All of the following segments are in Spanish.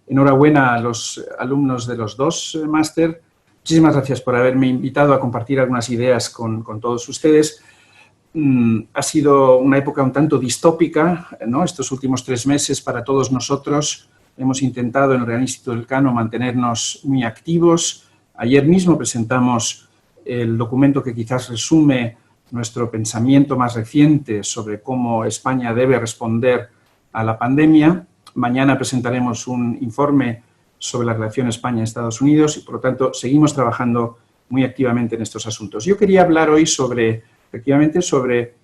Enhorabuena a los alumnos de los dos máster. Muchísimas gracias por haberme invitado a compartir algunas ideas con todos ustedes. Ha sido una época un tanto distópica, ¿no? Estos últimos 3 meses para todos nosotros. Hemos intentado en el Real Instituto del Elcano mantenernos muy activos. Ayer mismo presentamos el documento que quizás resume nuestro pensamiento más reciente sobre cómo España debe responder a la pandemia. Mañana presentaremos un informe sobre la relación España-Estados Unidos y, por lo tanto, seguimos trabajando muy activamente en estos asuntos. Yo quería hablar hoy efectivamente, sobre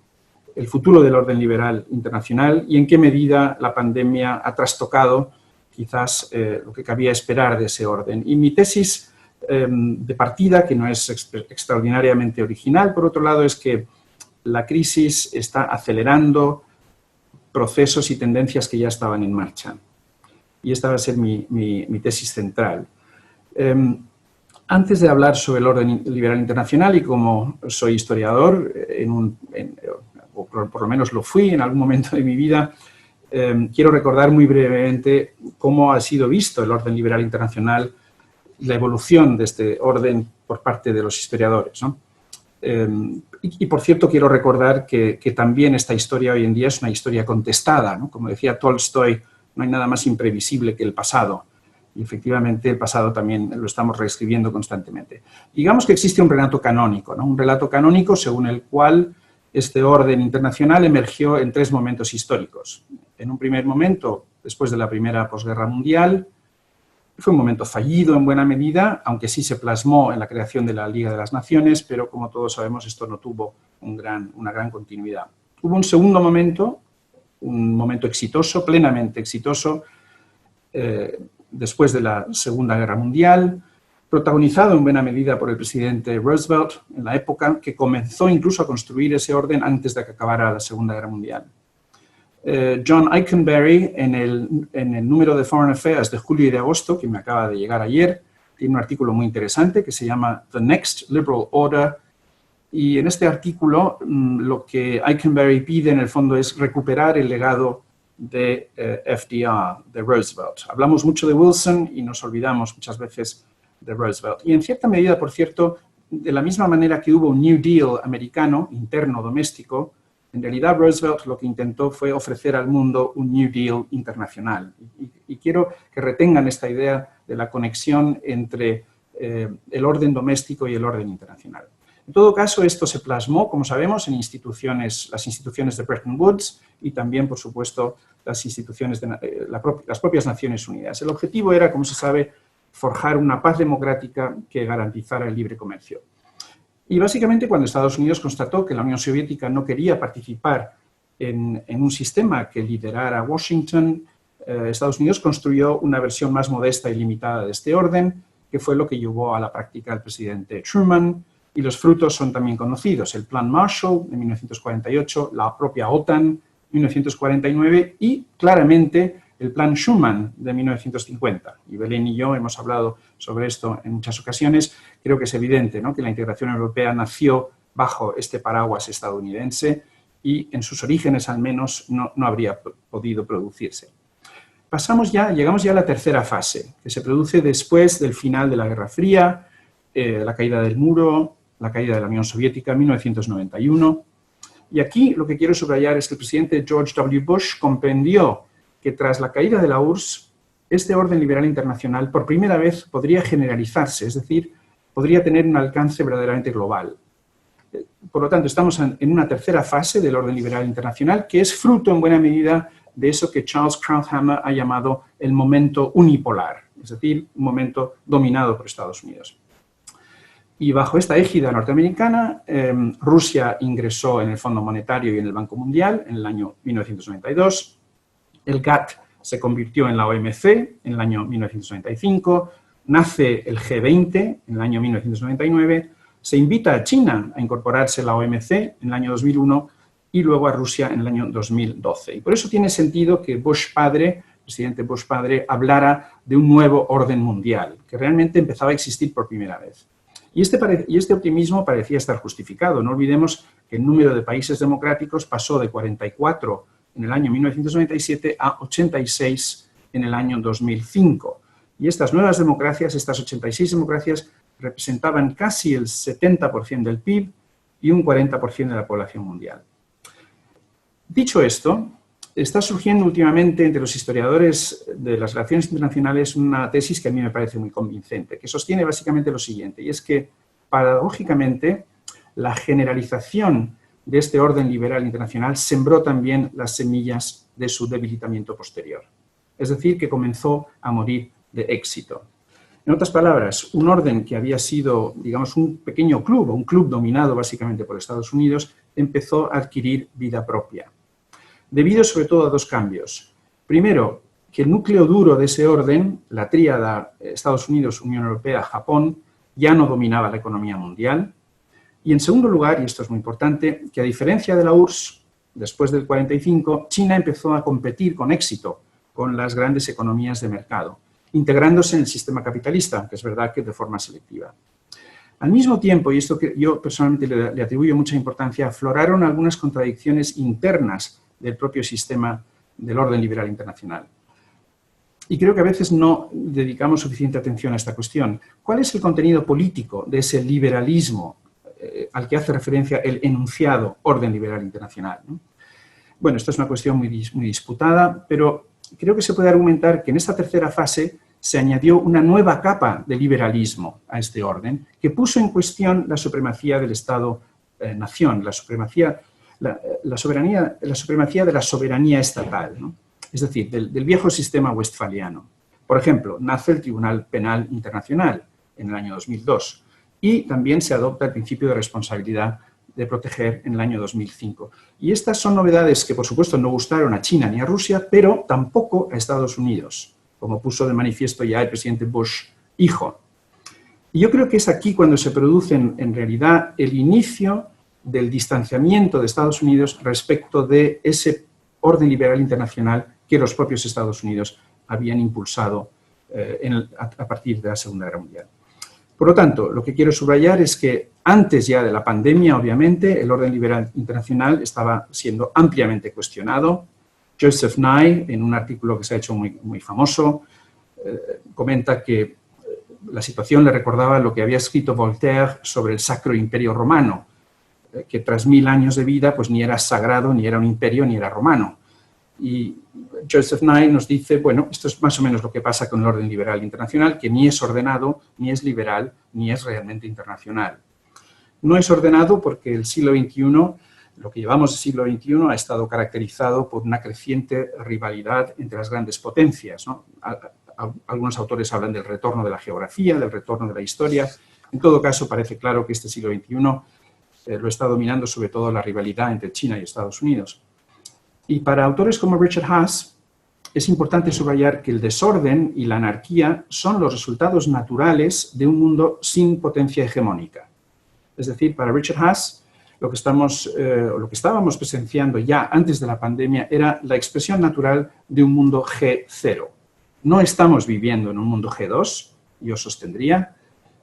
el futuro del orden liberal internacional y en qué medida la pandemia ha trastocado quizás lo que cabía esperar de ese orden. Y mi tesis de partida, que no es extraordinariamente original, por otro lado, es que la crisis está acelerando procesos y tendencias que ya estaban en marcha. Y esta va a ser mi tesis central. Antes de hablar sobre el orden liberal internacional, y como soy historiador, o por lo menos lo fui en algún momento de mi vida, quiero recordar muy brevemente cómo ha sido visto el orden liberal internacional y la evolución de este orden por parte de los historiadores, ¿no? Y por cierto, quiero recordar que también esta historia hoy en día es una historia contestada, ¿no? Como decía Tolstoy, no hay nada más imprevisible que el pasado. Y efectivamente el pasado también lo estamos reescribiendo constantemente. Digamos que existe un relato canónico, ¿no? Un relato canónico según el cual este orden internacional emergió en 3 momentos históricos. En un primer momento, después de la primera posguerra mundial, fue un momento fallido en buena medida, aunque sí se plasmó en la creación de la Liga de las Naciones, pero como todos sabemos esto no tuvo una gran continuidad. Hubo un segundo momento, un momento exitoso, plenamente exitoso, después de la Segunda Guerra Mundial, protagonizado en buena medida por el presidente Roosevelt en la época, que comenzó incluso a construir ese orden antes de que acabara la Segunda Guerra Mundial. John Ikenberry, en el número de Foreign Affairs de julio y de agosto, que me acaba de llegar ayer, tiene un artículo muy interesante que se llama The Next Liberal Order, y en este artículo lo que Ikenberry pide en el fondo es recuperar el legado de FDR, de Roosevelt. Hablamos mucho de Wilson y nos olvidamos muchas veces de Roosevelt. Y en cierta medida, por cierto, de la misma manera que hubo un New Deal americano, interno, doméstico, en realidad Roosevelt lo que intentó fue ofrecer al mundo un New Deal internacional. Y quiero que retengan esta idea de la conexión entre el orden doméstico y el orden internacional. En todo caso, esto se plasmó, como sabemos, en las instituciones de Bretton Woods y también, por supuesto, las instituciones de las propias Naciones Unidas. El objetivo era, como se sabe, forjar una paz democrática que garantizara el libre comercio. Y básicamente cuando Estados Unidos constató que la Unión Soviética no quería participar en un sistema que liderara Washington, Estados Unidos construyó una versión más modesta y limitada de este orden, que fue lo que llevó a la práctica el presidente Truman, y los frutos son también conocidos: el Plan Marshall de 1948, la propia OTAN, 1949, y claramente el Plan Schuman de 1950. Y Belén y yo hemos hablado sobre esto en muchas ocasiones. Creo que es evidente, ¿no?, que la integración europea nació bajo este paraguas estadounidense y en sus orígenes al menos no habría podido producirse. Llegamos ya a la tercera fase, que se produce después del final de la Guerra Fría, la caída del muro, la caída de la Unión Soviética en 1991. Y aquí lo que quiero subrayar es que el presidente George W. Bush comprendió que tras la caída de la URSS, este orden liberal internacional por primera vez podría generalizarse, es decir, podría tener un alcance verdaderamente global. Por lo tanto, estamos en una tercera fase del orden liberal internacional que es fruto en buena medida de eso que Charles Krauthammer ha llamado el momento unipolar, es decir, un momento dominado por Estados Unidos. Y bajo esta égida norteamericana, Rusia ingresó en el Fondo Monetario y en el Banco Mundial en el año 1992. El GATT se convirtió en la OMC en el año 1995. Nace el G20 en el año 1999. Se invita a China a incorporarse a la OMC en el año 2001 y luego a Rusia en el año 2012. Y por eso tiene sentido que presidente Bush padre, hablara de un nuevo orden mundial, que realmente empezaba a existir por primera vez. Y este optimismo parecía estar justificado. No olvidemos que el número de países democráticos pasó de 44 en el año 1997 a 86 en el año 2005. Y estas nuevas democracias, estas 86 democracias, representaban casi el 70% del PIB y un 40% de la población mundial. Dicho esto, está surgiendo últimamente entre los historiadores de las relaciones internacionales una tesis que a mí me parece muy convincente, que sostiene básicamente lo siguiente, y es que, paradójicamente, la generalización de este orden liberal internacional sembró también las semillas de su debilitamiento posterior. Es decir, que comenzó a morir de éxito. En otras palabras, un orden que había sido, digamos, un pequeño club, o un club dominado básicamente por Estados Unidos, empezó a adquirir vida propia. Debido sobre todo a dos cambios. Primero, que el núcleo duro de ese orden, la tríada Estados Unidos, Unión Europea, Japón, ya no dominaba la economía mundial. Y en segundo lugar, y esto es muy importante, que a diferencia de la URSS, después del 45, China empezó a competir con éxito con las grandes economías de mercado, integrándose en el sistema capitalista, aunque es verdad que de forma selectiva. Al mismo tiempo, y esto que yo personalmente le atribuyo mucha importancia, afloraron algunas contradicciones internas del propio sistema del orden liberal internacional. Y creo que a veces no dedicamos suficiente atención a esta cuestión. ¿Cuál es el contenido político de ese liberalismo al que hace referencia el enunciado orden liberal internacional, ¿no? Bueno, esto es una cuestión muy disputada, pero creo que se puede argumentar que en esta tercera fase se añadió una nueva capa de liberalismo a este orden que puso en cuestión la supremacía del Estado-nación, la supremacía de la soberanía estatal, ¿no? Es decir, del viejo sistema westfaliano. Por ejemplo, nace el Tribunal Penal Internacional en el año 2002 y también se adopta el principio de responsabilidad de proteger en el año 2005. Y estas son novedades que, por supuesto, no gustaron a China ni a Rusia, pero tampoco a Estados Unidos, como puso de manifiesto ya el presidente Bush, hijo. Y yo creo que es aquí cuando se produce en realidad el inicio del distanciamiento de Estados Unidos respecto de ese orden liberal internacional que los propios Estados Unidos habían impulsado a partir de la Segunda Guerra Mundial. Por lo tanto, lo que quiero subrayar es que antes ya de la pandemia, obviamente, el orden liberal internacional estaba siendo ampliamente cuestionado. Joseph Nye, en un artículo que se ha hecho muy famoso, comenta que la situación le recordaba lo que había escrito Voltaire sobre el Sacro Imperio Romano, que tras 1000 años de vida pues ni era sagrado, ni era un imperio, ni era romano. Y Joseph Nye nos dice, bueno, esto es más o menos lo que pasa con el orden liberal internacional, que ni es ordenado, ni es liberal, ni es realmente internacional. No es ordenado porque el siglo XXI, lo que llevamos del siglo XXI, ha estado caracterizado por una creciente rivalidad entre las grandes potencias, ¿no? Algunos autores hablan del retorno de la geografía, del retorno de la historia. En todo caso, parece claro que este siglo XXI lo está dominando sobre todo la rivalidad entre China y Estados Unidos. Y para autores como Richard Haass, es importante subrayar que el desorden y la anarquía son los resultados naturales de un mundo sin potencia hegemónica. Es decir, para Richard Haass, lo que estábamos presenciando ya antes de la pandemia era la expresión natural de un mundo G0. No estamos viviendo en un mundo G2, yo sostendría,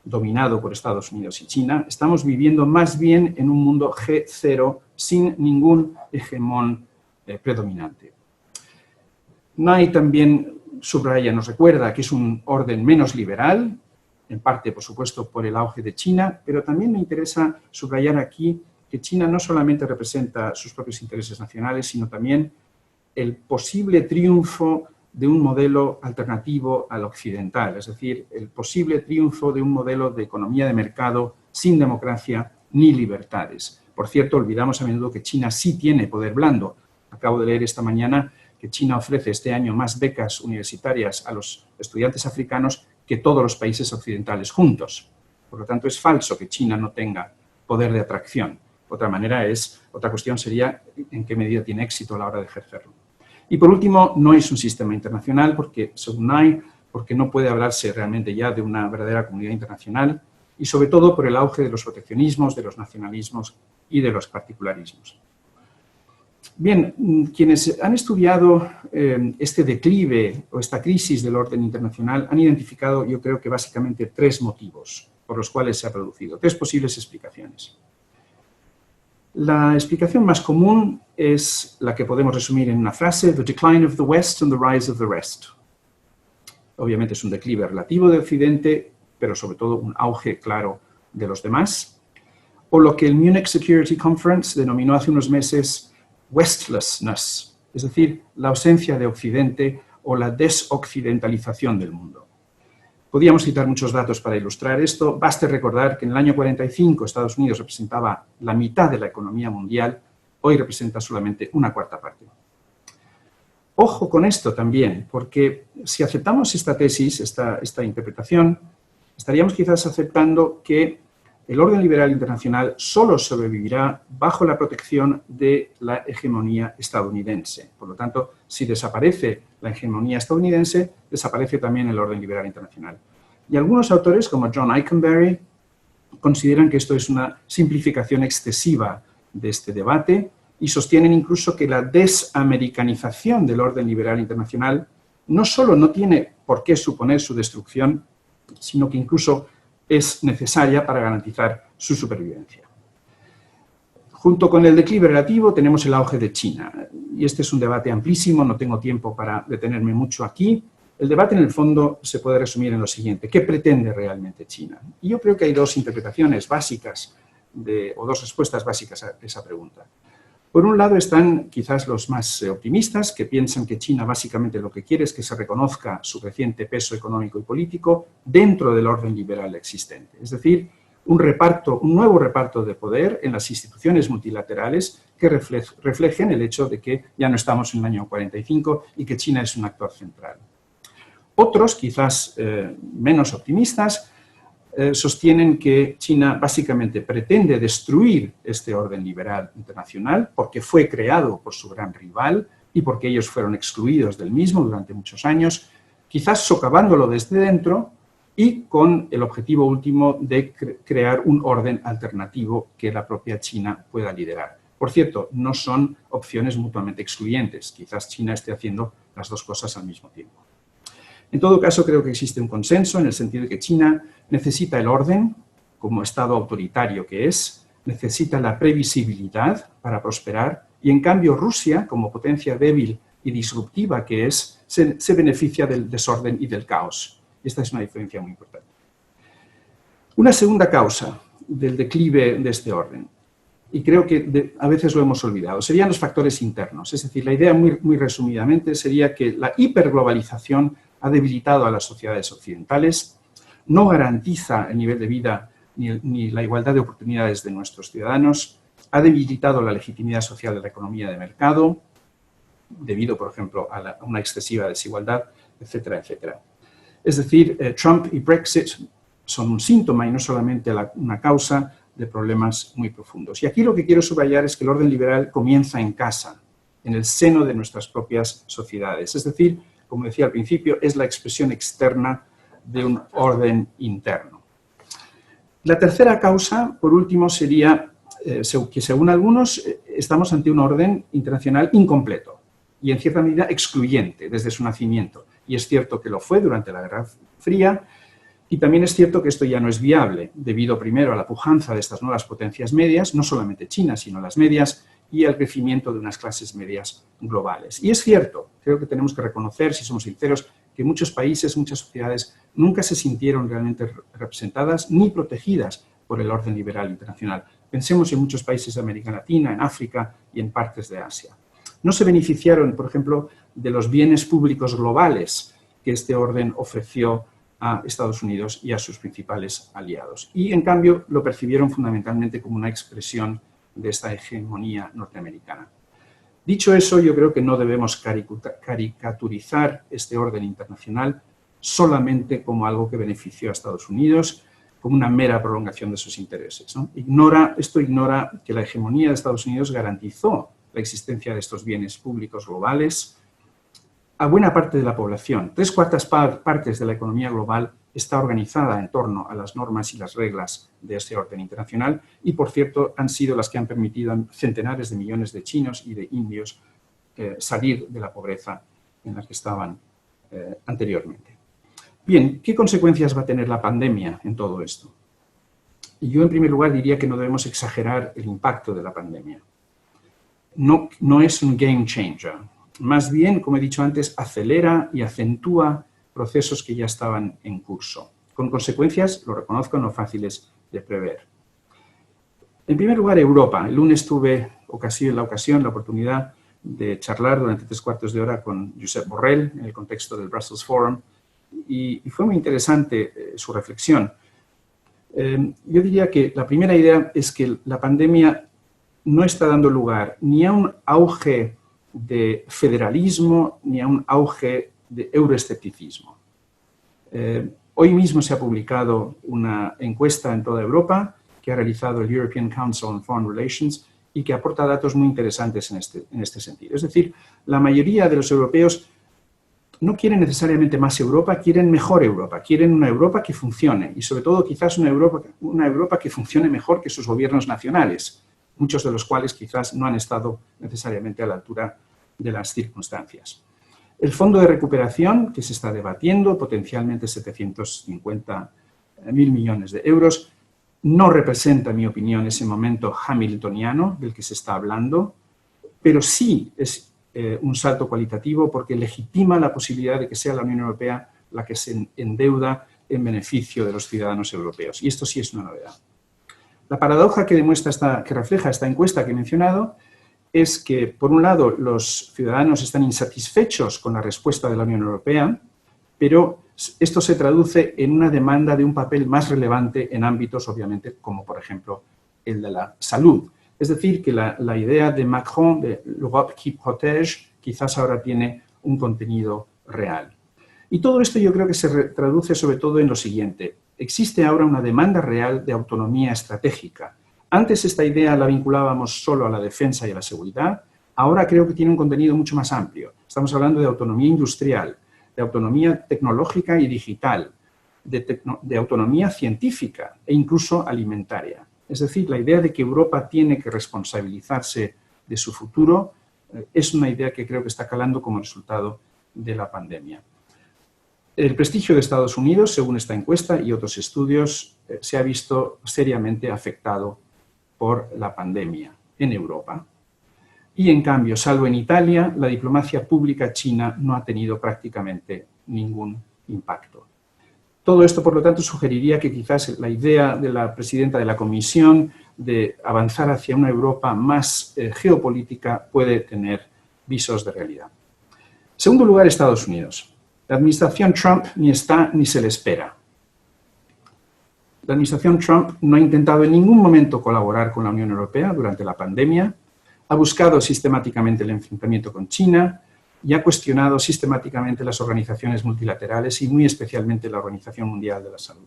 dominado por Estados Unidos y China. Estamos viviendo más bien en un mundo G0 sin ningún hegemón predominante. Nye también subraya, nos recuerda que es un orden menos liberal, en parte, por supuesto, por el auge de China, pero también me interesa subrayar aquí que China no solamente representa sus propios intereses nacionales, sino también el posible triunfo de un modelo alternativo al occidental, es decir, el posible triunfo de un modelo de economía de mercado sin democracia ni libertades. Por cierto, olvidamos a menudo que China sí tiene poder blando. Acabo de leer esta mañana que China ofrece este año más becas universitarias a los estudiantes africanos que todos los países occidentales juntos. Por lo tanto, es falso que China no tenga poder de atracción. Otra cuestión sería en qué medida tiene éxito a la hora de ejercerlo. Y por último, no es un sistema internacional porque, según Nye, porque no puede hablarse realmente ya de una verdadera comunidad internacional y sobre todo por el auge de los proteccionismos, de los nacionalismos y de los particularismos. Bien, quienes han estudiado este declive o esta crisis del orden internacional han identificado, yo creo que básicamente, 3 motivos por los cuales se ha producido, 3 posibles explicaciones. La explicación más común es la que podemos resumir en una frase: The decline of the West and the rise of the rest. Obviamente es un declive relativo de Occidente, pero sobre todo un auge claro de los demás. O lo que el Munich Security Conference denominó hace unos meses Westlessness, es decir, la ausencia de Occidente o la desoccidentalización del mundo. Podríamos citar muchos datos para ilustrar esto. Baste recordar que en el año 45 Estados Unidos representaba la mitad de la economía mundial, hoy representa solamente una cuarta parte. Ojo con esto también, porque si aceptamos esta tesis, esta interpretación, estaríamos quizás aceptando que el orden liberal internacional solo sobrevivirá bajo la protección de la hegemonía estadounidense. Por lo tanto, si desaparece la hegemonía estadounidense, desaparece también el orden liberal internacional. Y algunos autores, como John Ikenberry, consideran que esto es una simplificación excesiva de este debate y sostienen incluso que la desamericanización del orden liberal internacional no solo no tiene por qué suponer su destrucción, sino que incluso es necesaria para garantizar su supervivencia. Junto con el declive relativo tenemos el auge de China. Y este es un debate amplísimo, no tengo tiempo para detenerme mucho aquí. El debate en el fondo se puede resumir en lo siguiente: ¿qué pretende realmente China? Y yo creo que hay dos interpretaciones básicas o dos respuestas básicas a esa pregunta. Por un lado están quizás los más optimistas, que piensan que China básicamente lo que quiere es que se reconozca su creciente peso económico y político dentro del orden liberal existente. Es decir, un nuevo reparto de poder en las instituciones multilaterales que reflejen el hecho de que ya no estamos en el año 45 y que China es un actor central. Otros, quizás menos optimistas, sostienen que China básicamente pretende destruir este orden liberal internacional porque fue creado por su gran rival y porque ellos fueron excluidos del mismo durante muchos años, quizás socavándolo desde dentro y con el objetivo último de crear un orden alternativo que la propia China pueda liderar. Por cierto, no son opciones mutuamente excluyentes. Quizás China esté haciendo las dos cosas al mismo tiempo. En todo caso, creo que existe un consenso en el sentido de que China necesita el orden, como Estado autoritario que es, necesita la previsibilidad para prosperar, y en cambio Rusia, como potencia débil y disruptiva que es, se beneficia del desorden y del caos. Esta es una diferencia muy importante. Una segunda causa del declive de este orden, y creo que a veces lo hemos olvidado, serían los factores internos. Es decir, la idea muy resumidamente sería que la hiperglobalización ha debilitado a las sociedades occidentales, no garantiza el nivel de vida ni la igualdad de oportunidades de nuestros ciudadanos, ha debilitado la legitimidad social de la economía de mercado, debido, por ejemplo, a una excesiva desigualdad, etcétera, etcétera. Es decir, Trump y Brexit son un síntoma y no solamente una causa de problemas muy profundos. Y aquí lo que quiero subrayar es que el orden liberal comienza en casa, en el seno de nuestras propias sociedades. Es decir, como decía al principio, es la expresión externa de un orden interno. La tercera causa, por último, sería que según algunos estamos ante un orden internacional incompleto y en cierta medida excluyente desde su nacimiento. Y es cierto que lo fue durante la Guerra Fría y también es cierto que esto ya no es viable debido primero a la pujanza de estas nuevas potencias medias, no solamente China, sino las medias, y al crecimiento de unas clases medias globales. Y es cierto, creo que tenemos que reconocer, si somos sinceros, que muchos países, muchas sociedades nunca se sintieron realmente representadas ni protegidas por el orden liberal internacional. Pensemos en muchos países de América Latina, en África y en partes de Asia. No se beneficiaron, por ejemplo, de los bienes públicos globales que este orden ofreció a Estados Unidos y a sus principales aliados. Y, en cambio, lo percibieron fundamentalmente como una expresión de esta hegemonía norteamericana. Dicho eso, yo creo que no debemos caricaturizar este orden internacional solamente como algo que benefició a Estados Unidos, como una mera prolongación de sus intereses, ¿no? Esto ignora que la hegemonía de Estados Unidos garantizó la existencia de estos bienes públicos globales a buena parte de la población. 3/4 partes de la economía global está organizada en torno a las normas y las reglas de este orden internacional y, por cierto, han sido las que han permitido a centenares de millones de chinos y de indios salir de la pobreza en la que estaban anteriormente. Bien, ¿qué consecuencias va a tener la pandemia en todo esto? Yo, en primer lugar, diría que no debemos exagerar el impacto de la pandemia. No es un game changer. Más bien, como he dicho antes, acelera y acentúa procesos que ya estaban en curso, con consecuencias, lo reconozco, no fáciles de prever. En primer lugar, Europa. El lunes tuve la oportunidad de charlar durante 3/4 de hora con Josep Borrell en el contexto del Brussels Forum y fue muy interesante su reflexión. Yo diría que la primera idea es que la pandemia no está dando lugar ni a un auge de federalismo ni a un auge de euroescepticismo. Hoy mismo se ha publicado una encuesta en toda Europa que ha realizado el European Council on Foreign Relations y que aporta datos muy interesantes en este sentido. Es decir, la mayoría de los europeos no quieren necesariamente más Europa, quieren mejor Europa, quieren una Europa que funcione y sobre todo quizás una Europa que funcione mejor que sus gobiernos nacionales, muchos de los cuales quizás no han estado necesariamente a la altura de las circunstancias. El fondo de recuperación que se está debatiendo, potencialmente 750.000 millones de euros, no representa, en mi opinión, ese momento hamiltoniano del que se está hablando, pero sí es un salto cualitativo porque legitima la posibilidad de que sea la Unión Europea la que se endeuda en beneficio de los ciudadanos europeos. Y esto sí es una novedad. La paradoja que refleja esta encuesta que he mencionado es que, por un lado, los ciudadanos están insatisfechos con la respuesta de la Unión Europea, pero esto se traduce en una demanda de un papel más relevante en ámbitos, obviamente, como por ejemplo el de la salud. Es decir, que la idea de Macron de l'Europe qui protège quizás ahora tiene un contenido real. Y todo esto yo creo que se traduce sobre todo en lo siguiente. Existe ahora una demanda real de autonomía estratégica. Antes esta idea la vinculábamos solo a la defensa y a la seguridad. Ahora creo que tiene un contenido mucho más amplio. Estamos hablando de autonomía industrial, de autonomía tecnológica y digital, de autonomía científica e incluso alimentaria. Es decir, la idea de que Europa tiene que responsabilizarse de su futuro es una idea que creo que está calando como resultado de la pandemia. El prestigio de Estados Unidos, según esta encuesta y otros estudios, se ha visto seriamente afectado por la pandemia en Europa. Y, en cambio, salvo en Italia, la diplomacia pública china no ha tenido prácticamente ningún impacto. Todo esto, por lo tanto, sugeriría que quizás la idea de la presidenta de la Comisión de avanzar hacia una Europa más geopolítica puede tener visos de realidad. En segundo lugar, Estados Unidos. La administración Trump ni está ni se le espera. La administración Trump no ha intentado en ningún momento colaborar con la Unión Europea durante la pandemia, ha buscado sistemáticamente el enfrentamiento con China y ha cuestionado sistemáticamente las organizaciones multilaterales y muy especialmente la Organización Mundial de la Salud.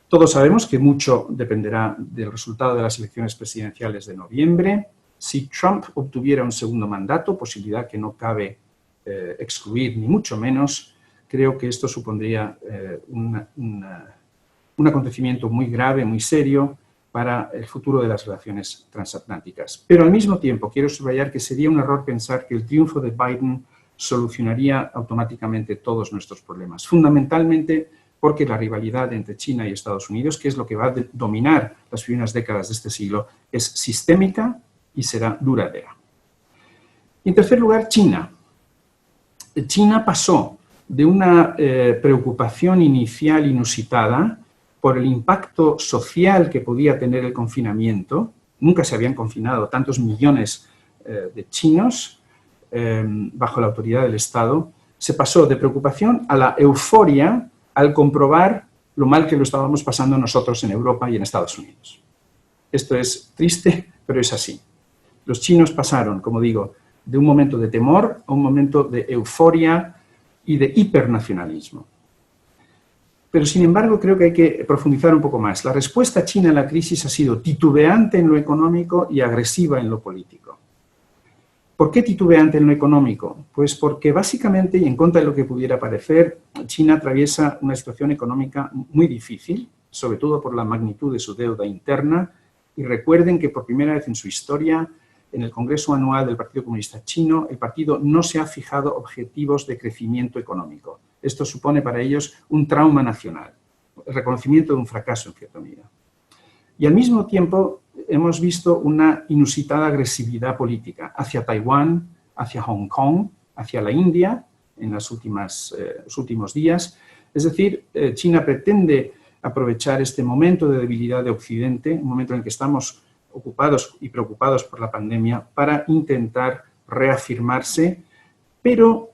Todos sabemos que mucho dependerá del resultado de las elecciones presidenciales de noviembre. Si Trump obtuviera un segundo mandato, posibilidad que no cabe excluir ni mucho menos, creo que esto supondría un acontecimiento muy grave, muy serio para el futuro de las relaciones transatlánticas. Pero al mismo tiempo quiero subrayar que sería un error pensar que el triunfo de Biden solucionaría automáticamente todos nuestros problemas, fundamentalmente porque la rivalidad entre China y Estados Unidos, que es lo que va a dominar las primeras décadas de este siglo, es sistémica y será duradera. Y en tercer lugar, China. China pasó de una preocupación inicial inusitada por el impacto social que podía tener el confinamiento. Nunca se habían confinado tantos millones de chinos bajo la autoridad del Estado. Se pasó de preocupación a la euforia al comprobar lo mal que lo estábamos pasando nosotros en Europa y en Estados Unidos. Esto es triste, pero es así. Los chinos pasaron, como digo, de un momento de temor a un momento de euforia y de hipernacionalismo. Pero, sin embargo, creo que hay que profundizar un poco más. La respuesta china a la crisis ha sido titubeante en lo económico y agresiva en lo político. ¿Por qué titubeante en lo económico? Pues porque, básicamente, y en contra de lo que pudiera parecer, China atraviesa una situación económica muy difícil, sobre todo por la magnitud de su deuda interna. Y recuerden que, por primera vez en su historia, en el Congreso Anual del Partido Comunista Chino, el partido no se ha fijado objetivos de crecimiento económico. Esto supone para ellos un trauma nacional, el reconocimiento de un fracaso en cierta medida. Y al mismo tiempo hemos visto una inusitada agresividad política hacia Taiwán, hacia Hong Kong, hacia la India, en los últimos días. Es decir, China pretende aprovechar este momento de debilidad de Occidente, un momento en el que estamos ocupados y preocupados por la pandemia, para intentar reafirmarse, pero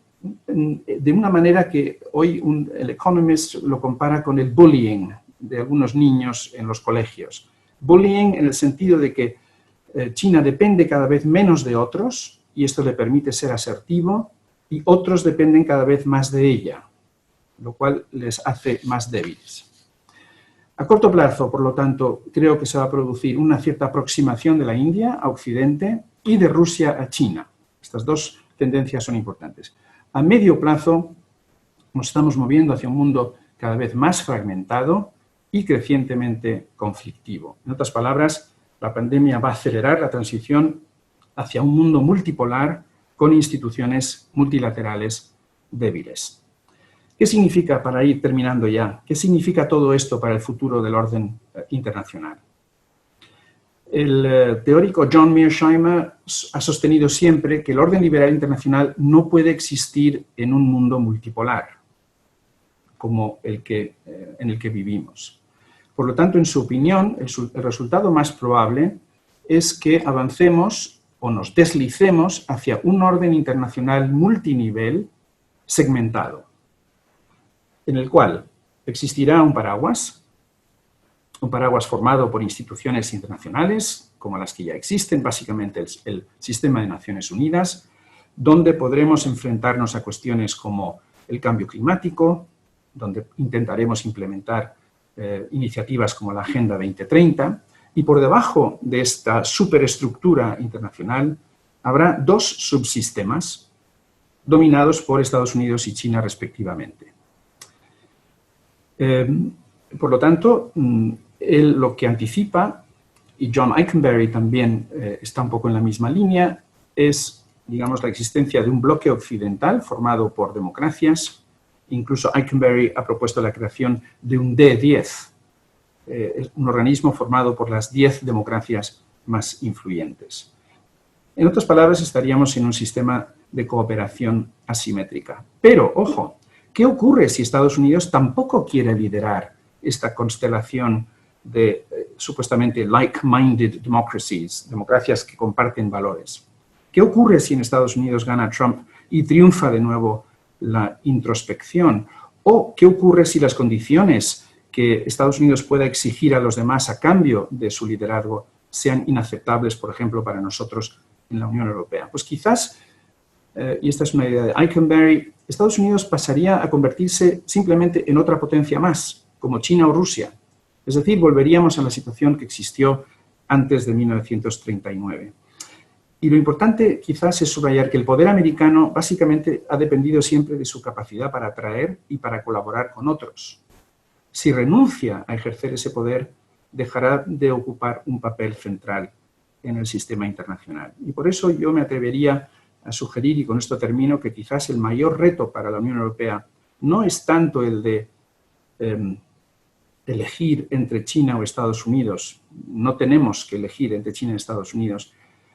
de una manera que hoy el Economist lo compara con el bullying de algunos niños en los colegios. Bullying en el sentido de que China depende cada vez menos de otros y esto le permite ser asertivo y otros dependen cada vez más de ella, lo cual les hace más débiles. A corto plazo, por lo tanto, creo que se va a producir una cierta aproximación de la India a Occidente y de Rusia a China. Estas dos tendencias son importantes. A medio plazo nos estamos moviendo hacia un mundo cada vez más fragmentado y crecientemente conflictivo. En otras palabras, la pandemia va a acelerar la transición hacia un mundo multipolar con instituciones multilaterales débiles. ¿Qué significa, para ir terminando ya, qué significa todo esto para el futuro del orden internacional? El teórico John Mearsheimer ha sostenido siempre que el orden liberal internacional no puede existir en un mundo multipolar, como en el que vivimos. Por lo tanto, en su opinión, el resultado más probable es que avancemos o nos deslicemos hacia un orden internacional multinivel segmentado, en el cual existirá un paraguas formado por instituciones internacionales, como las que ya existen, básicamente el Sistema de Naciones Unidas, donde podremos enfrentarnos a cuestiones como el cambio climático, donde intentaremos implementar iniciativas como la Agenda 2030, y por debajo de esta superestructura internacional habrá dos subsistemas dominados por Estados Unidos y China respectivamente. Por lo tanto, él lo que anticipa, y John Ikenberry también está un poco en la misma línea, es, digamos, la existencia de un bloque occidental formado por democracias. Incluso Ikenberry ha propuesto la creación de un D10, un organismo formado por las 10 democracias más influyentes. En otras palabras, estaríamos en un sistema de cooperación asimétrica. Pero, ojo, ¿qué ocurre si Estados Unidos tampoco quiere liderar esta constelación de supuestamente like-minded democracies, democracias que comparten valores? ¿Qué ocurre si en Estados Unidos gana Trump y triunfa de nuevo la introspección? ¿O qué ocurre si las condiciones que Estados Unidos pueda exigir a los demás a cambio de su liderazgo sean inaceptables, por ejemplo, para nosotros en la Unión Europea? Pues quizás, y esta es una idea de Ikenberry, Estados Unidos pasaría a convertirse simplemente en otra potencia más, como China o Rusia. Es decir, volveríamos a la situación que existió antes de 1939. Y lo importante quizás es subrayar que el poder americano básicamente ha dependido siempre de su capacidad para atraer y para colaborar con otros. Si renuncia a ejercer ese poder, dejará de ocupar un papel central en el sistema internacional. Y por eso yo me atrevería a sugerir, y con esto termino, que quizás el mayor reto para la Unión Europea no es tanto el de elegir entre China o Estados Unidos, no tenemos que elegir entre China y Estados Unidos,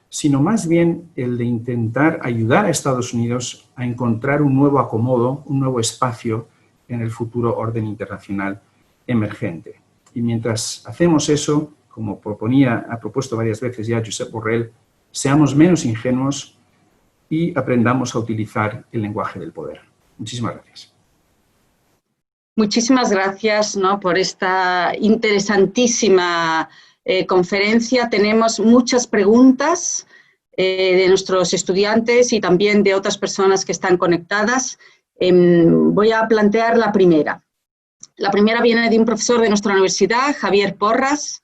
sino más bien el de intentar ayudar a Estados Unidos a encontrar un nuevo acomodo, un nuevo espacio en el futuro orden internacional emergente. Y mientras hacemos eso, como ha propuesto varias veces ya Josep Borrell, seamos menos ingenuos y aprendamos a utilizar el lenguaje del poder. Muchísimas gracias. Muchísimas gracias, ¿no?, por esta interesantísima conferencia. Tenemos muchas preguntas de nuestros estudiantes y también de otras personas que están conectadas. Voy a plantear la primera. La primera viene de un profesor de nuestra universidad, Javier Porras,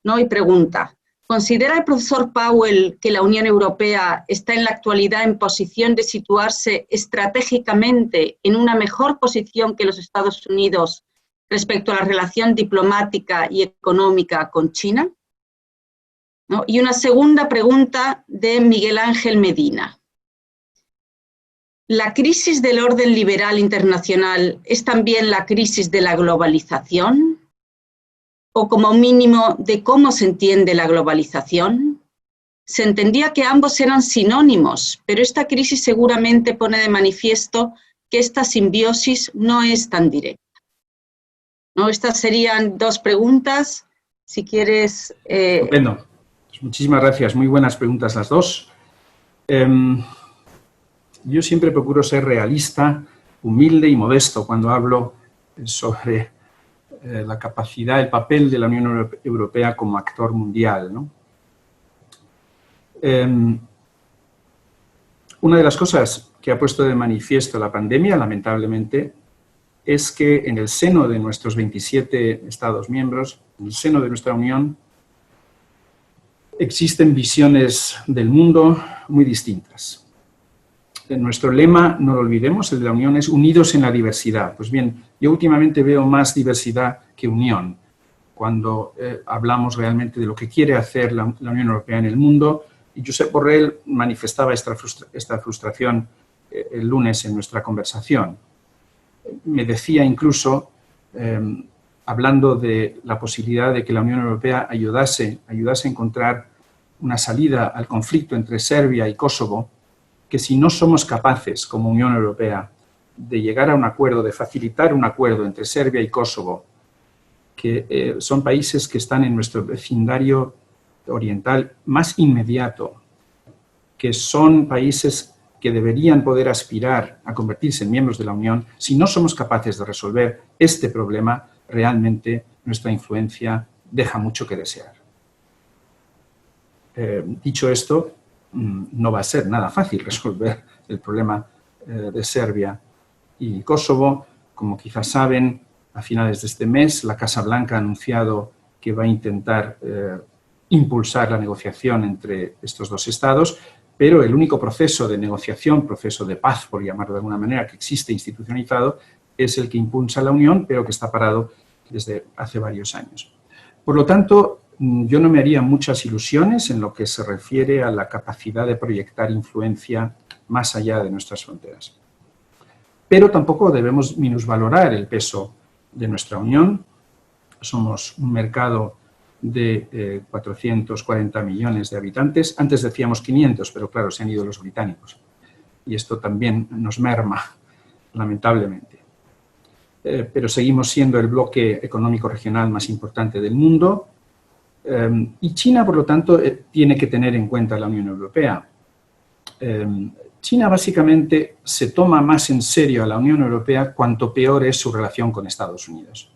¿no?, y pregunta: ¿considera el profesor Powell que la Unión Europea está en la actualidad en posición de situarse estratégicamente en una mejor posición que los Estados Unidos respecto a la relación diplomática y económica con China? ¿No? Y una segunda pregunta de Miguel Ángel Medina. ¿La crisis del orden liberal internacional es también la crisis de la globalización? ¿O como mínimo de cómo se entiende la globalización? Se entendía que ambos eran sinónimos, pero esta crisis seguramente pone de manifiesto que esta simbiosis no es tan directa, ¿no? Estas serían dos preguntas. Si quieres... Estupendo. Pues muchísimas gracias. Muy buenas preguntas las dos. Yo siempre procuro ser realista, humilde y modesto cuando hablo sobre la capacidad, el papel de la Unión Europea como actor mundial, ¿no? Una de las cosas que ha puesto de manifiesto la pandemia, lamentablemente, es que en el seno de nuestros 27 Estados miembros, en el seno de nuestra Unión, existen visiones del mundo muy distintas. Nuestro lema, no lo olvidemos, el de la Unión es unidos en la diversidad. Pues bien, yo últimamente veo más diversidad que unión cuando hablamos realmente de lo que quiere hacer la Unión Europea en el mundo. Y Josep Borrell manifestaba esta frustración el lunes en nuestra conversación. Me decía incluso, hablando de la posibilidad de que la Unión Europea ayudase a encontrar una salida al conflicto entre Serbia y Kosovo, que si no somos capaces, como Unión Europea, de llegar a un acuerdo, de facilitar un acuerdo entre Serbia y Kosovo, que son países que están en nuestro vecindario oriental más inmediato, que son países que deberían poder aspirar a convertirse en miembros de la Unión, si no somos capaces de resolver este problema, realmente nuestra influencia deja mucho que desear. Dicho esto, no va a ser nada fácil resolver el problema de Serbia y Kosovo. Como quizás saben, a finales de este mes la Casa Blanca ha anunciado que va a intentar impulsar la negociación entre estos dos estados, pero el único proceso de negociación, proceso de paz, por llamarlo de alguna manera, que existe institucionalizado, es el que impulsa la Unión, pero que está parado desde hace varios años. Por lo tanto, yo no me haría muchas ilusiones en lo que se refiere a la capacidad de proyectar influencia más allá de nuestras fronteras. Pero tampoco debemos minusvalorar el peso de nuestra Unión. Somos un mercado de 440 millones de habitantes. Antes decíamos 500, pero claro, se han ido los británicos. Y esto también nos merma, lamentablemente. Pero seguimos siendo el bloque económico regional más importante del mundo. Y China, por lo tanto, tiene que tener en cuenta la Unión Europea. China básicamente se toma más en serio a la Unión Europea cuanto peor es su relación con Estados Unidos.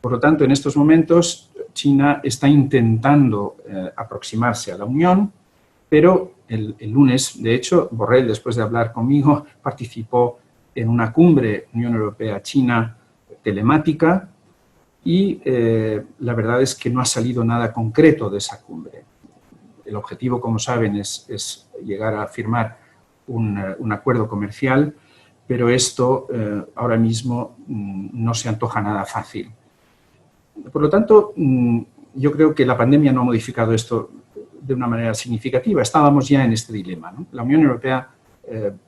Por lo tanto, en estos momentos, China está intentando aproximarse a la Unión, pero el lunes, de hecho, Borrell, después de hablar conmigo, participó en una cumbre Unión Europea-China telemática y la verdad es que no ha salido nada concreto de esa cumbre. El objetivo, como saben, es llegar a firmar un acuerdo comercial, pero esto ahora mismo no se antoja nada fácil. Por lo tanto, yo creo que la pandemia no ha modificado esto de una manera significativa. Estábamos ya en este dilema, ¿no? La Unión Europea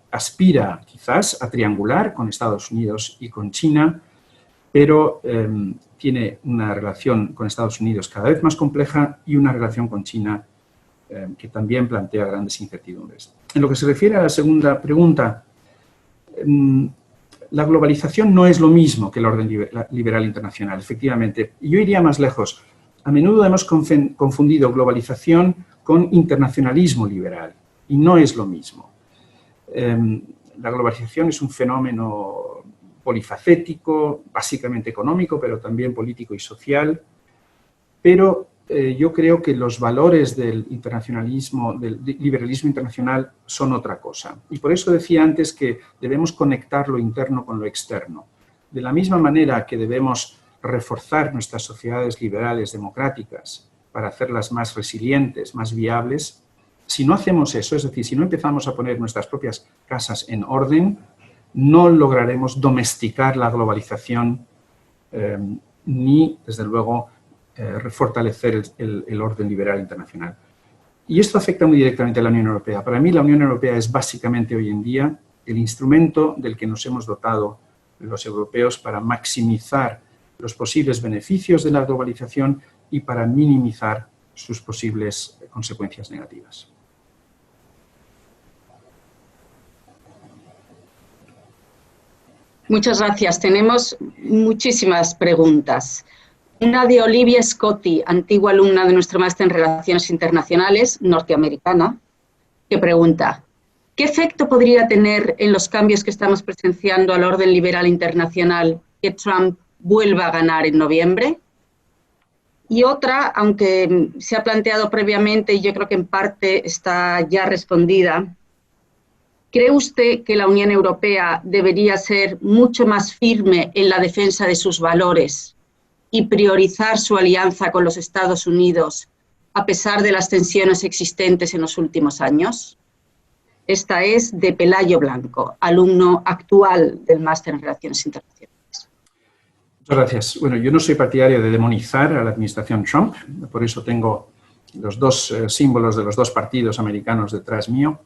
aspira quizás a triangular con Estados Unidos y con China, pero tiene una relación con Estados Unidos cada vez más compleja y una relación con China que también plantea grandes incertidumbres. En lo que se refiere a la segunda pregunta, la globalización no es lo mismo que el orden liberal internacional, efectivamente. Y yo iría más lejos. A menudo hemos confundido globalización con internacionalismo liberal, y no es lo mismo. La globalización es un fenómeno polifacético, básicamente económico, pero también político y social. Pero yo creo que los valores del internacionalismo, del liberalismo internacional, son otra cosa. Y por eso decía antes que debemos conectar lo interno con lo externo. De la misma manera que debemos reforzar nuestras sociedades liberales democráticas para hacerlas más resilientes, más viables, si no hacemos eso, es decir, si no empezamos a poner nuestras propias casas en orden, no lograremos domesticar la globalización ni, desde luego, fortalecer el orden liberal internacional. Y esto afecta muy directamente a la Unión Europea. Para mí, la Unión Europea es básicamente hoy en día el instrumento del que nos hemos dotado los europeos para maximizar los posibles beneficios de la globalización y para minimizar sus posibles consecuencias negativas. Muchas gracias. Tenemos muchísimas preguntas. Una de Olivia Scotti, antigua alumna de nuestro máster en Relaciones Internacionales, norteamericana, que pregunta: ¿qué efecto podría tener en los cambios que estamos presenciando al orden liberal internacional que Trump vuelva a ganar en noviembre? Y otra, aunque se ha planteado previamente y yo creo que en parte está ya respondida, ¿cree usted que la Unión Europea debería ser mucho más firme en la defensa de sus valores y priorizar su alianza con los Estados Unidos a pesar de las tensiones existentes en los últimos años? Esta es de Pelayo Blanco, alumno actual del Máster en Relaciones Internacionales. Muchas gracias. Bueno, yo no soy partidario de demonizar a la administración Trump, por eso tengo los dos símbolos de los dos partidos americanos detrás mío.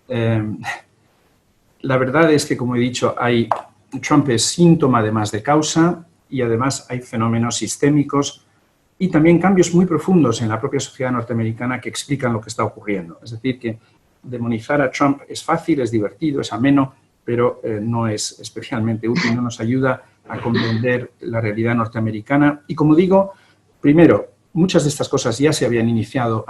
La verdad es que, como he dicho, Trump es síntoma además de causa y además hay fenómenos sistémicos y también cambios muy profundos en la propia sociedad norteamericana que explican lo que está ocurriendo. Es decir, que demonizar a Trump es fácil, es divertido, es ameno, pero no es especialmente útil, no nos ayuda a comprender la realidad norteamericana. Y como digo, primero, muchas de estas cosas ya se habían iniciado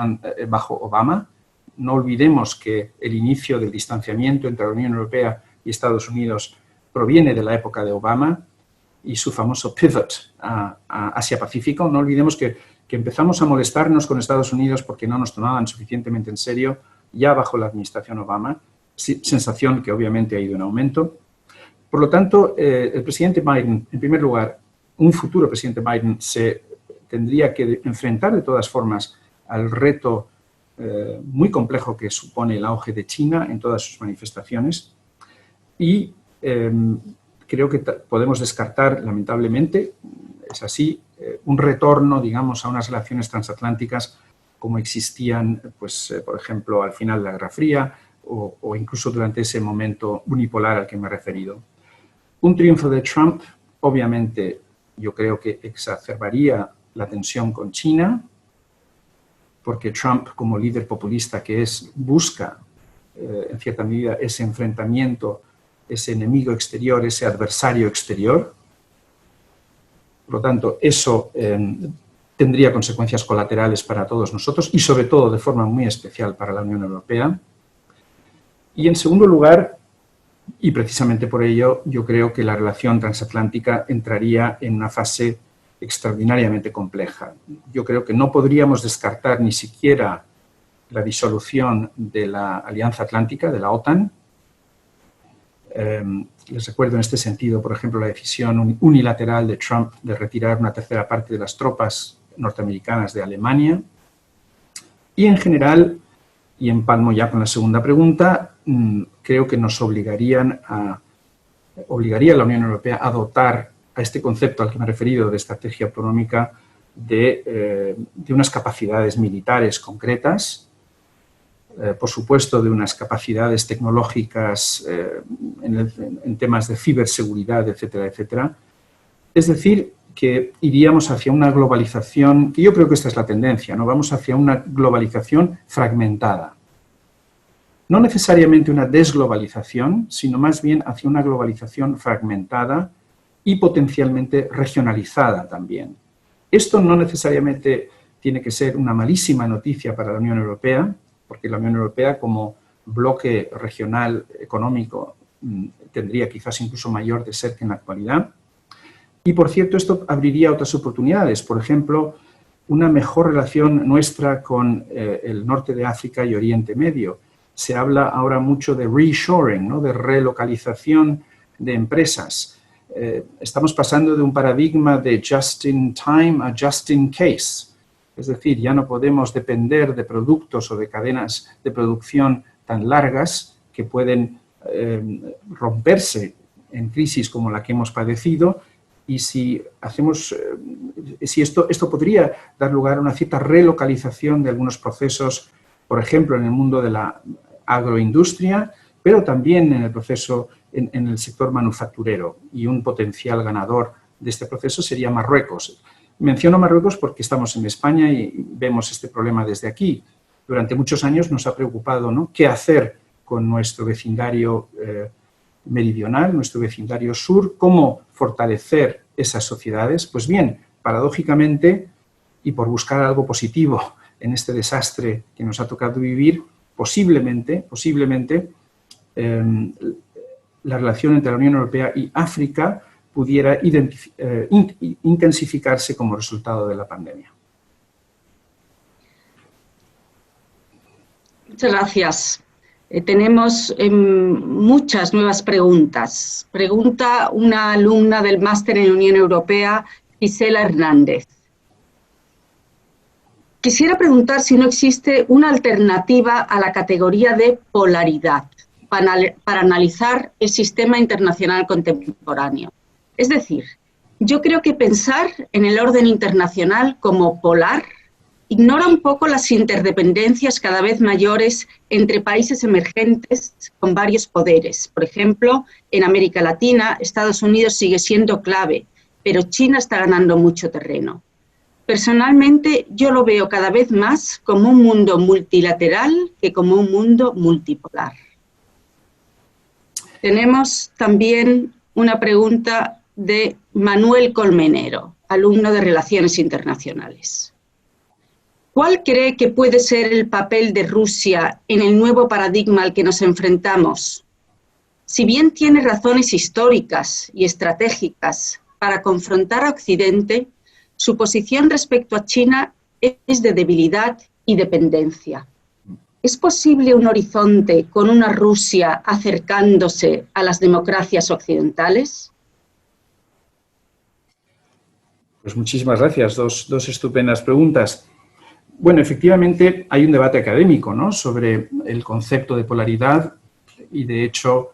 bajo Obama. No olvidemos que el inicio del distanciamiento entre la Unión Europea y Estados Unidos proviene de la época de Obama y su famoso pivot a Asia-Pacífico. No olvidemos que empezamos a molestarnos con Estados Unidos porque no nos tomaban suficientemente en serio ya bajo la administración Obama, sensación que obviamente ha ido en aumento. Por lo tanto, el presidente Biden, en primer lugar, un futuro presidente Biden se tendría que enfrentar de todas formas al reto muy complejo que supone el auge de China en todas sus manifestaciones y creo que podemos descartar, lamentablemente, es así, un retorno, digamos, a unas relaciones transatlánticas como existían, pues, por ejemplo, al final de la Guerra Fría o incluso durante ese momento unipolar al que me he referido. Un triunfo de Trump, obviamente, yo creo que exacerbaría la tensión con China, porque Trump, como líder populista que es, busca, en cierta medida, ese enfrentamiento, ese enemigo exterior, ese adversario exterior. Por lo tanto, eso tendría consecuencias colaterales para todos nosotros y, sobre todo, de forma muy especial para la Unión Europea. Y, en segundo lugar, y precisamente por ello, yo creo que la relación transatlántica entraría en una fase extraordinariamente compleja. Yo creo que no podríamos descartar ni siquiera la disolución de la Alianza Atlántica, de la OTAN. Les recuerdo en este sentido, por ejemplo, la decisión unilateral de Trump de retirar una tercera parte de las tropas norteamericanas de Alemania. Y en general, y empalmo ya con la segunda pregunta, creo que nos obligaría a la Unión Europea a dotar a este concepto al que me he referido de estrategia autonómica de unas capacidades militares concretas, por supuesto de unas capacidades tecnológicas en temas de ciberseguridad, etcétera, etcétera. Es decir, que iríamos hacia una globalización, que yo creo que esta es la tendencia, ¿no? Vamos hacia una globalización fragmentada. No necesariamente una desglobalización, sino más bien hacia una globalización fragmentada y potencialmente regionalizada también. Esto no necesariamente tiene que ser una malísima noticia para la Unión Europea, porque la Unión Europea como bloque regional económico tendría quizás incluso mayor de ser que en la actualidad. Y, por cierto, esto abriría otras oportunidades. Por ejemplo, una mejor relación nuestra con el norte de África y Oriente Medio. Se habla ahora mucho de reshoring, ¿no? De relocalización de empresas. Estamos pasando de un paradigma de just in time a just in case. Es decir, ya no podemos depender de productos o de cadenas de producción tan largas que pueden romperse en crisis como la que hemos padecido. Y si esto podría dar lugar a una cierta relocalización de algunos procesos, por ejemplo, en el mundo de la agroindustria, pero también en el proceso, en el sector manufacturero. Y un potencial ganador de este proceso sería Marruecos. Menciono Marruecos porque estamos en España y vemos este problema desde aquí. Durante muchos años nos ha preocupado, ¿no?, qué hacer con nuestro vecindario meridional, nuestro vecindario sur, cómo fortalecer esas sociedades. Pues bien, paradójicamente, y por buscar algo positivo en este desastre que nos ha tocado vivir, posiblemente la relación entre la Unión Europea y África pudiera intensificarse como resultado de la pandemia. Muchas gracias. Tenemos muchas nuevas preguntas. Pregunta una alumna del máster en Unión Europea, Gisela Hernández. Quisiera preguntar si no existe una alternativa a la categoría de polaridad para analizar el sistema internacional contemporáneo. Es decir, yo creo que pensar en el orden internacional como polar ignora un poco las interdependencias cada vez mayores entre países emergentes con varios poderes. Por ejemplo, en América Latina, Estados Unidos sigue siendo clave, pero China está ganando mucho terreno. Personalmente, yo lo veo cada vez más como un mundo multilateral que como un mundo multipolar. Tenemos también una pregunta de Manuel Colmenero, alumno de Relaciones Internacionales. ¿Cuál cree que puede ser el papel de Rusia en el nuevo paradigma al que nos enfrentamos? Si bien tiene razones históricas y estratégicas para confrontar a Occidente, su posición respecto a China es de debilidad y dependencia. ¿Es posible un horizonte con una Rusia acercándose a las democracias occidentales? Pues muchísimas gracias, dos estupendas preguntas. Bueno, efectivamente hay un debate académico, ¿no?, sobre el concepto de polaridad y, de hecho,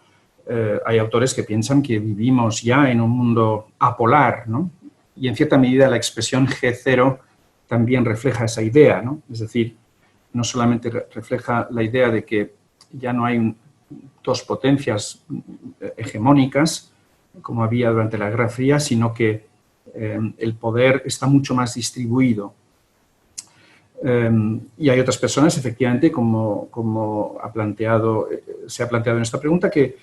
hay autores que piensan que vivimos ya en un mundo apolar, ¿no? Y, en cierta medida, la expresión G0 también refleja esa idea, ¿no? Es decir, no solamente refleja la idea de que ya no hay dos potencias hegemónicas, como había durante la Guerra Fría, sino que el poder está mucho más distribuido. Y hay otras personas, efectivamente, como se ha planteado en esta pregunta, que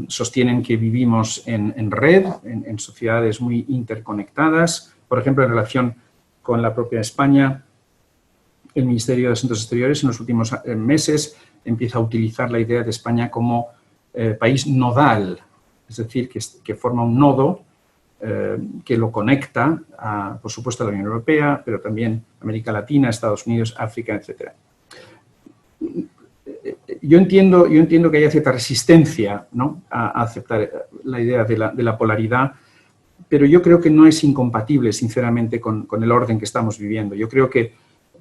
sostienen que vivimos en red, en sociedades muy interconectadas. Por ejemplo, en relación con la propia España, el Ministerio de Asuntos Exteriores en los últimos meses empieza a utilizar la idea de España como país nodal, es decir, que forma un nodo que lo conecta, por supuesto, a la Unión Europea, pero también América Latina, Estados Unidos, África, etc. Yo entiendo que haya cierta resistencia, ¿no?, a aceptar la idea de la polaridad, pero yo creo que no es incompatible, sinceramente, con el orden que estamos viviendo. Yo creo que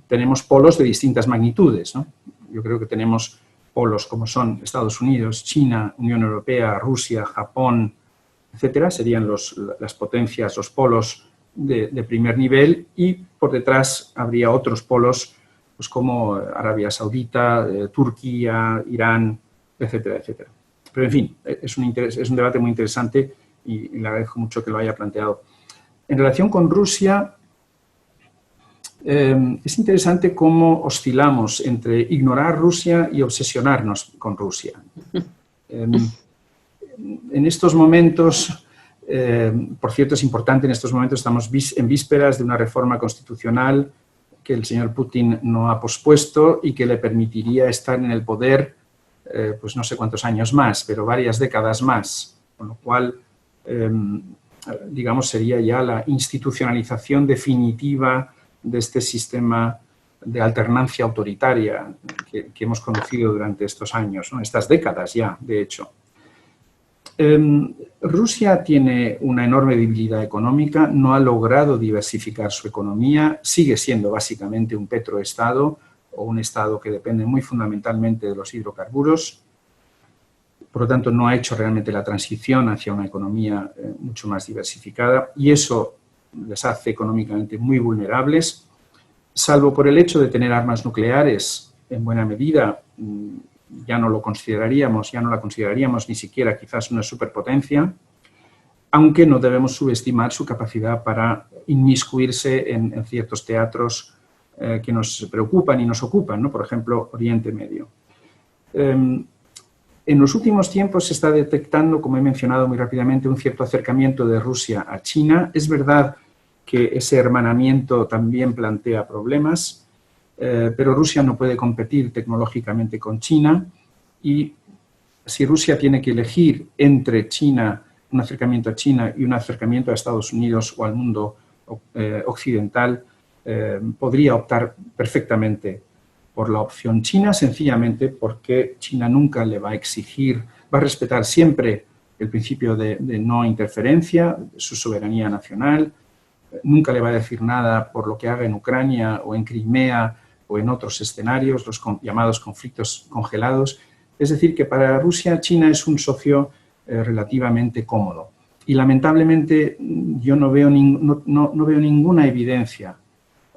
tenemos polos de distintas magnitudes, ¿no? Yo creo que tenemos polos como son Estados Unidos, China, Unión Europea, Rusia, Japón, etcétera, serían las potencias, los polos de primer nivel, y por detrás habría otros polos, pues como Arabia Saudita, Turquía, Irán, etcétera, etcétera. Pero, en fin, es un debate muy interesante y le agradezco mucho que lo haya planteado. En relación con Rusia, es interesante cómo oscilamos entre ignorar Rusia y obsesionarnos con Rusia. En estos momentos, por cierto, es importante, en estos momentos estamos en vísperas de una reforma constitucional que el señor Putin no ha pospuesto y que le permitiría estar en el poder, pues no sé cuántos años más, pero varias décadas más, con lo cual, digamos, sería ya la institucionalización definitiva de este sistema de alternancia autoritaria que hemos conocido durante estos años, ¿no?, estas décadas ya, de hecho. Rusia tiene una enorme debilidad económica, no ha logrado diversificar su economía, sigue siendo básicamente un petroestado o un estado que depende muy fundamentalmente de los hidrocarburos. Por lo tanto, no ha hecho realmente la transición hacia una economía mucho más diversificada, y eso les hace económicamente muy vulnerables, salvo por el hecho de tener armas nucleares. En buena medida ya no la consideraríamos ni siquiera quizás una superpotencia, aunque no debemos subestimar su capacidad para inmiscuirse en ciertos teatros que nos preocupan y nos ocupan, ¿no? Por ejemplo, Oriente Medio. En los últimos tiempos se está detectando, como he mencionado muy rápidamente, un cierto acercamiento de Rusia a China. Es verdad que ese hermanamiento también plantea problemas, pero Rusia no puede competir tecnológicamente con China y si Rusia tiene que elegir entre China, un acercamiento a China y un acercamiento a Estados Unidos o al mundo occidental, podría optar perfectamente por la opción China, sencillamente porque China nunca le va a exigir, va a respetar siempre el principio de no interferencia, su soberanía nacional, nunca le va a decir nada por lo que haga en Ucrania o en Crimea o en otros escenarios, los llamados conflictos congelados. Es decir, que para Rusia, China es un socio relativamente cómodo. Y lamentablemente yo no veo ninguna evidencia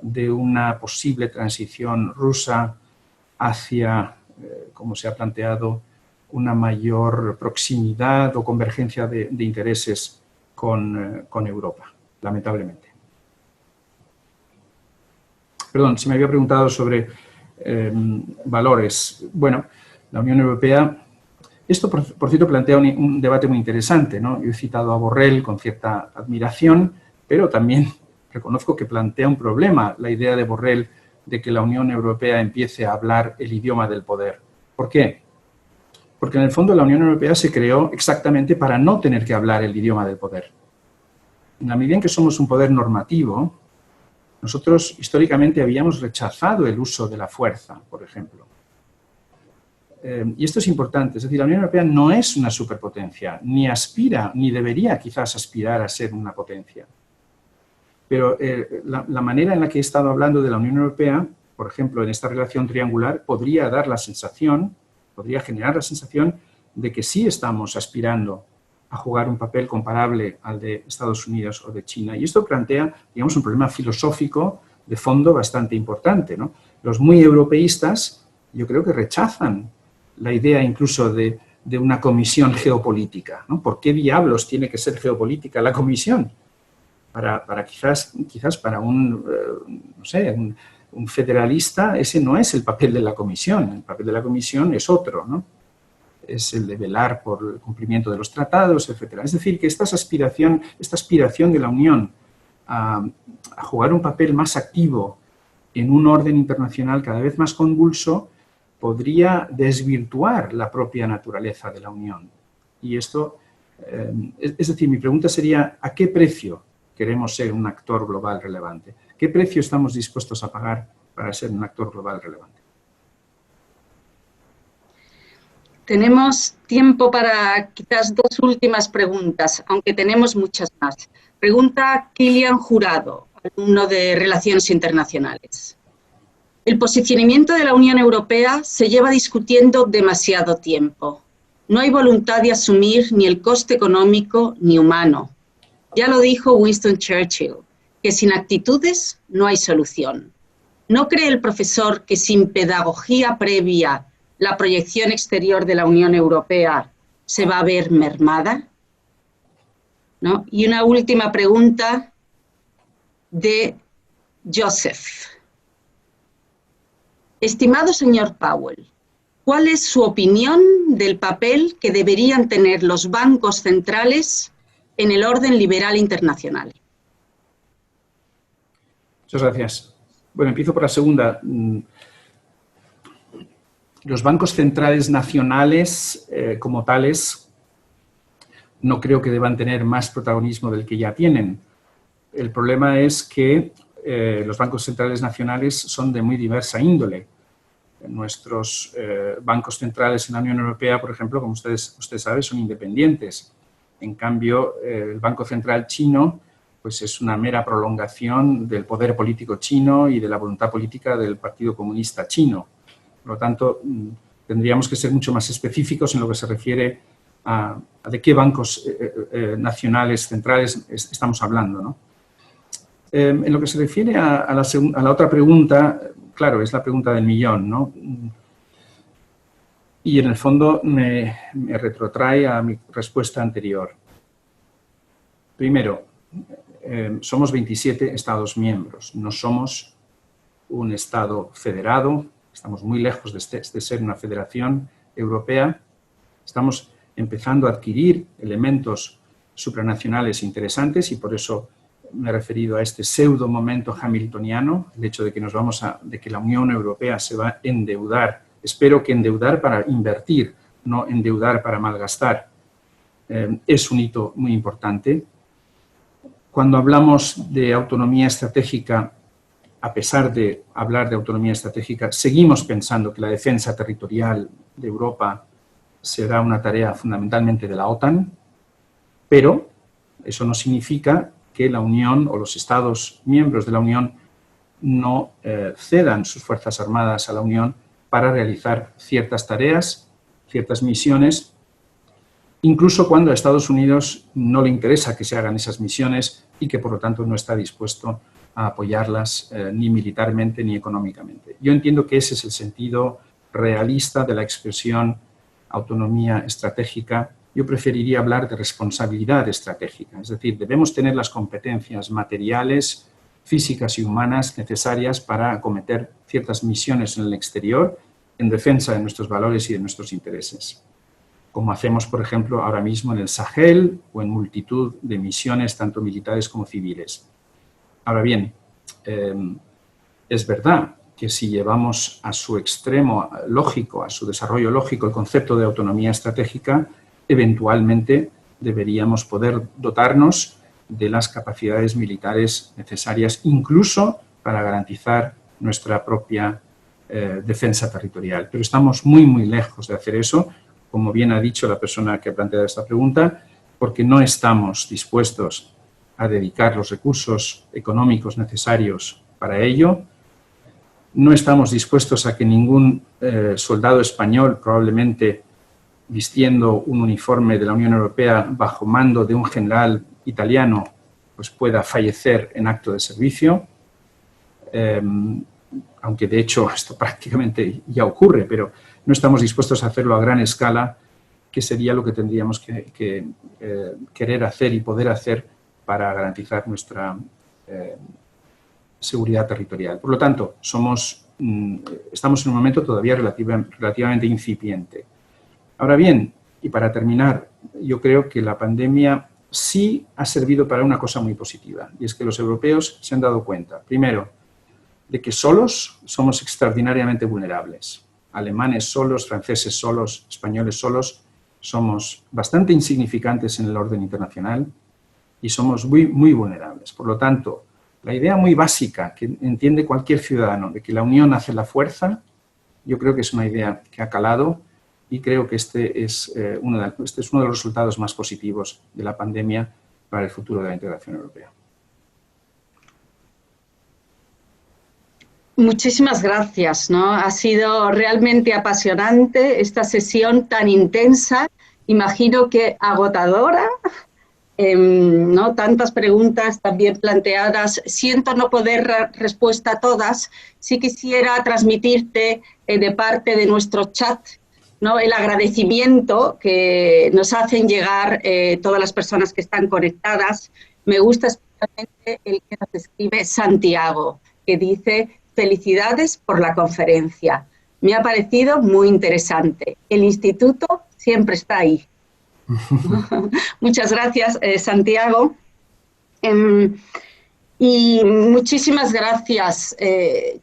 de una posible transición rusa hacia, como se ha planteado, una mayor proximidad o convergencia de intereses con Europa, lamentablemente. Perdón, se me había preguntado sobre valores. Bueno, la Unión Europea, esto por cierto plantea un debate muy interesante, ¿no? Yo he citado a Borrell con cierta admiración, pero también reconozco que plantea un problema la idea de Borrell de que la Unión Europea empiece a hablar el idioma del poder. ¿Por qué? Porque en el fondo la Unión Europea se creó exactamente para no tener que hablar el idioma del poder. En la medida en que somos un poder normativo, nosotros históricamente habíamos rechazado el uso de la fuerza, por ejemplo. Y esto es importante, es decir, la Unión Europea no es una superpotencia, ni aspira, ni debería quizás aspirar a ser una potencia. Pero la manera en la que he estado hablando de la Unión Europea, por ejemplo, en esta relación triangular, podría dar la sensación, podría generar la sensación de que sí estamos aspirando a jugar un papel comparable al de Estados Unidos o de China. Y esto plantea, digamos, un problema filosófico de fondo bastante importante, ¿no? Los muy europeístas, yo creo que rechazan la idea incluso de una comisión geopolítica, ¿no? ¿Por qué diablos tiene que ser geopolítica la comisión? Para quizás para un, no sé, un federalista, ese no es el papel de la comisión. El papel de la comisión es otro, ¿no? Es el de velar por el cumplimiento de los tratados, etc. Es decir, que esta aspiración de la Unión a jugar un papel más activo en un orden internacional cada vez más convulso podría desvirtuar la propia naturaleza de la Unión. Y esto, es decir, mi pregunta sería, ¿a qué precio queremos ser un actor global relevante? ¿Qué precio estamos dispuestos a pagar para ser un actor global relevante? Tenemos tiempo para quizás dos últimas preguntas, aunque tenemos muchas más. Pregunta Kilian Jurado, alumno de Relaciones Internacionales. El posicionamiento de la Unión Europea se lleva discutiendo demasiado tiempo. No hay voluntad de asumir ni el coste económico ni humano. Ya lo dijo Winston Churchill, que sin actitudes no hay solución. ¿No cree el profesor que sin pedagogía previa la proyección exterior de la Unión Europea se va a ver mermada? ¿No? Y una última pregunta de Joseph. Estimado señor Powell, ¿cuál es su opinión del papel que deberían tener los bancos centrales en el orden liberal internacional? Muchas gracias. Bueno, empiezo por la segunda. Los bancos centrales nacionales, como tales, no creo que deban tener más protagonismo del que ya tienen. El problema es que los bancos centrales nacionales son de muy diversa índole. Nuestros bancos centrales en la Unión Europea, por ejemplo, como usted sabe, son independientes. En cambio, el Banco Central chino pues es una mera prolongación del poder político chino y de la voluntad política del Partido Comunista chino. Por lo tanto, tendríamos que ser mucho más específicos en lo que se refiere a de qué bancos nacionales centrales estamos hablando, ¿no? En lo que se refiere a la otra pregunta, claro, es la pregunta del millón, ¿no? Y en el fondo me retrotrae a mi respuesta anterior. Primero, somos 27 Estados miembros, no somos un Estado federado, estamos muy lejos de ser una federación europea Estamos empezando a adquirir elementos supranacionales interesantes y por eso me he referido a este pseudo momento hamiltoniano, el hecho de que de que la Unión Europea se va a endeudar. Espero que endeudar para invertir, no endeudar para malgastar. Es un hito muy importante. Cuando hablamos de autonomía estratégica, a pesar de hablar de autonomía estratégica, seguimos pensando que la defensa territorial de Europa será una tarea fundamentalmente de la OTAN, pero eso no significa que la Unión o los Estados miembros de la Unión no cedan sus fuerzas armadas a la Unión para realizar ciertas tareas, ciertas misiones, incluso cuando a Estados Unidos no le interesa que se hagan esas misiones y que, por lo tanto, no está dispuesto a apoyarlas ni militarmente ni económicamente. Yo entiendo que ese es el sentido realista de la expresión autonomía estratégica. Yo preferiría hablar de responsabilidad estratégica, es decir, debemos tener las competencias materiales, físicas y humanas necesarias para acometer ciertas misiones en el exterior en defensa de nuestros valores y de nuestros intereses, como hacemos, por ejemplo, ahora mismo en el Sahel o en multitud de misiones, tanto militares como civiles. Ahora bien, es verdad que si llevamos a su extremo lógico, a su desarrollo lógico, el concepto de autonomía estratégica, eventualmente deberíamos poder dotarnos de las capacidades militares necesarias, incluso para garantizar nuestra propia defensa territorial. Pero estamos muy, muy lejos de hacer eso, como bien ha dicho la persona que ha planteado esta pregunta, porque no estamos dispuestos a dedicar los recursos económicos necesarios para ello. No estamos dispuestos a que ningún soldado español, probablemente vistiendo un uniforme de la Unión Europea bajo mando de un general italiano, pues pueda fallecer en acto de servicio, aunque de hecho esto prácticamente ya ocurre, pero no estamos dispuestos a hacerlo a gran escala, que sería lo que tendríamos que querer hacer y poder hacer para garantizar nuestra seguridad territorial. Por lo tanto, estamos en un momento todavía relativamente incipiente. Ahora bien, y para terminar, yo creo que la pandemia sí ha servido para una cosa muy positiva, y es que los europeos se han dado cuenta, primero, de que solos somos extraordinariamente vulnerables. Alemanes solos, franceses solos, españoles solos, somos bastante insignificantes en el orden internacional y somos muy, muy vulnerables. Por lo tanto, la idea muy básica que entiende cualquier ciudadano de que la unión hace la fuerza, yo creo que es una idea que ha calado y creo que este es uno de los resultados más positivos de la pandemia para el futuro de la integración europea. Muchísimas gracias, ¿no? Ha sido realmente apasionante esta sesión tan intensa, imagino que agotadora, ¿no? Tantas preguntas también planteadas. Siento no poder dar respuesta a todas. Sí quisiera transmitirte de parte de nuestro chat, ¿no?, el agradecimiento que nos hacen llegar todas las personas que están conectadas. Me gusta especialmente el que nos escribe Santiago, que dice: felicidades por la conferencia. Me ha parecido muy interesante. El instituto siempre está ahí. Muchas gracias, Santiago. Y muchísimas gracias,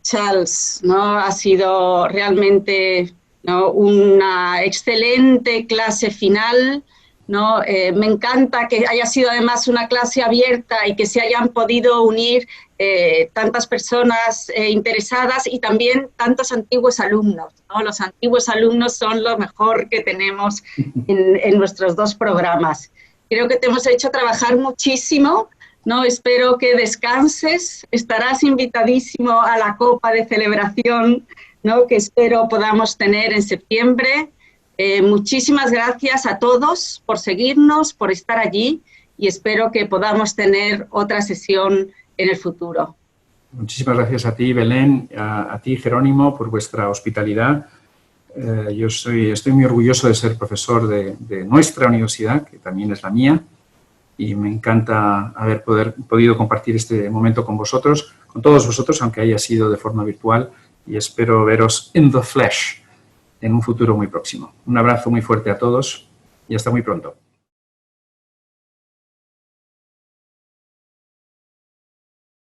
Charles, ¿no? Ha sido realmente, ¿no?, una excelente clase final, ¿no? Me encanta que haya sido además una clase abierta y que se hayan podido unir tantas personas interesadas y también tantos antiguos alumnos, ¿no? Los antiguos alumnos son lo mejor que tenemos en nuestros dos programas. Creo que te hemos hecho trabajar muchísimo, ¿no? Espero que descanses, estarás invitadísimo a la copa de celebración, ¿no?, que espero podamos tener en septiembre. Muchísimas gracias a todos por seguirnos, por estar allí y espero que podamos tener otra sesión en el futuro. Muchísimas gracias a ti, Belén, a ti, Jerónimo, por vuestra hospitalidad. Yo estoy muy orgulloso de ser profesor de nuestra universidad, que también es la mía, y me encanta haber podido compartir este momento con vosotros, con todos vosotros, aunque haya sido de forma virtual, y espero veros in the flesh en un futuro muy próximo. Un abrazo muy fuerte a todos y hasta muy pronto.